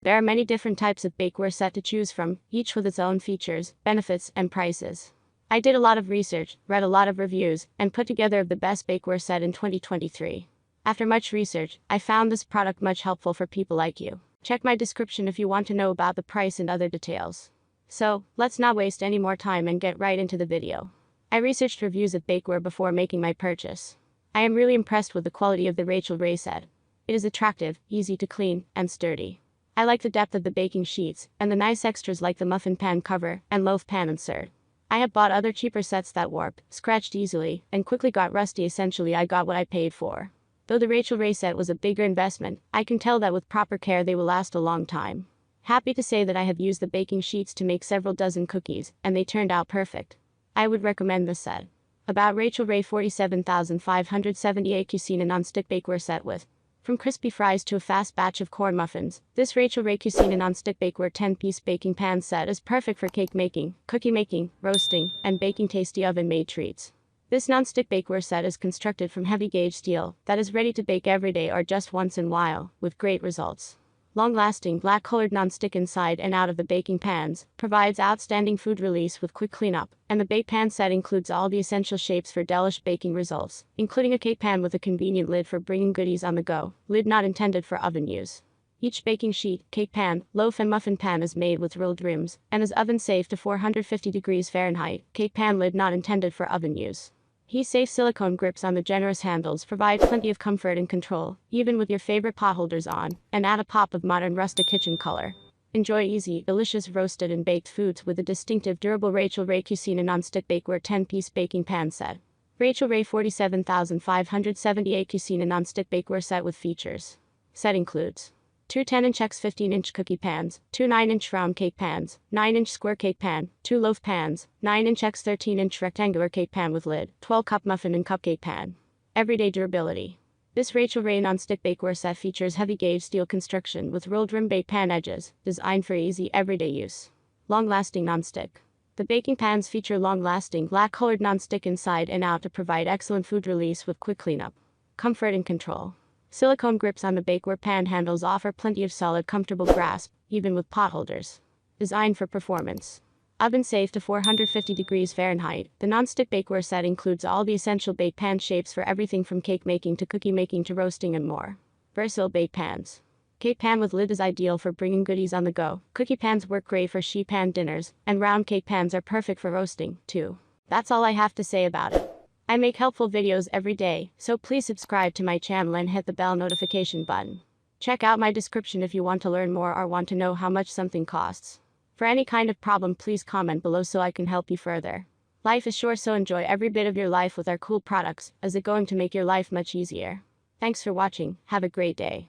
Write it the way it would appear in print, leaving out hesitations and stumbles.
There are many different types of bakeware set to choose from, each with its own features, benefits, and prices. I did a lot of research, read a lot of reviews, and put together the best bakeware set in 2023. After much research, I found this product much helpful for people like you. Check my description if you want to know about the price and other details. So, let's not waste any more time and get right into the video. I researched reviews of bakeware before making my purchase. I am really impressed with the quality of the Achael Ray set. It is attractive, easy to clean, and sturdy. I like the depth of the baking sheets, and the nice extras like the muffin pan cover and loaf pan insert. I have bought other cheaper sets that warped, scratched easily, and quickly got rusty. Essentially, I got what I paid for. Though the Achael Ray set was a bigger investment, I can tell that with proper care they will last a long time. Happy to say that I have used the baking sheets to make several dozen cookies, and they turned out perfect. I would recommend this set. About Achael Ray 47,578 Cucina Nonstick Bakeware set with. From crispy fries to a fast batch of corn muffins, this Achael Ray Cucina Nonstick Bakeware 10-piece baking pan set is perfect for cake making, cookie making, roasting, and baking tasty oven-made treats. This nonstick bakeware set is constructed from heavy-gauge steel that is ready to bake every day or just once in a while, with great results. Long-lasting, black-colored non-stick inside and out of the baking pans, provides outstanding food release with quick cleanup, and the bake pan set includes all the essential shapes for delish baking results, including a cake pan with a convenient lid for bringing goodies on the go, lid not intended for oven use. Each baking sheet, cake pan, loaf and muffin pan is made with rolled rims, and is oven safe to 450 degrees Fahrenheit, cake pan lid not intended for oven use. Heat-safe silicone grips on the generous handles provide plenty of comfort and control, even with your favorite pot holders on, and add a pop of modern rustic kitchen color. Enjoy easy, delicious roasted and baked foods with the distinctive durable Achael Ray Cucina Nonstick Bakeware 10-piece baking pan set. Achael Ray 47,578 Cucina Nonstick Bakeware set with features. Set includes 2 10-inch x 15-inch cookie pans, 2 9-inch round cake pans, 9-inch square cake pan, 2 loaf pans, 9-inch x 13-inch rectangular cake pan with lid, 12-cup muffin and cupcake pan. Everyday durability. This Achael Ray nonstick bakeware set features heavy-gauge steel construction with rolled rim bake pan edges, designed for easy everyday use. Long-lasting nonstick. The baking pans feature long-lasting, black-colored nonstick inside and out to provide excellent food release with quick cleanup. Comfort and control. Silicone grips on the bakeware pan handles offer plenty of solid, comfortable grasp, even with pot holders. Designed for performance. Oven safe to 450 degrees Fahrenheit, the nonstick bakeware set includes all the essential bake pan shapes for everything from cake making to cookie making to roasting and more. Versatile bake pans. Cake pan with lid is ideal for bringing goodies on the go. Cookie pans work great for sheet pan dinners, and round cake pans are perfect for roasting, too. That's all I have to say about it. I make helpful videos every day, so please subscribe to my channel and hit the bell notification button. Check out my description if you want to learn more or want to know how much something costs. For any kind of problem, please comment below so I can help you further. Life is short, so enjoy every bit of your life with our cool products, as it's going to make your life much easier. Thanks for watching, have a great day.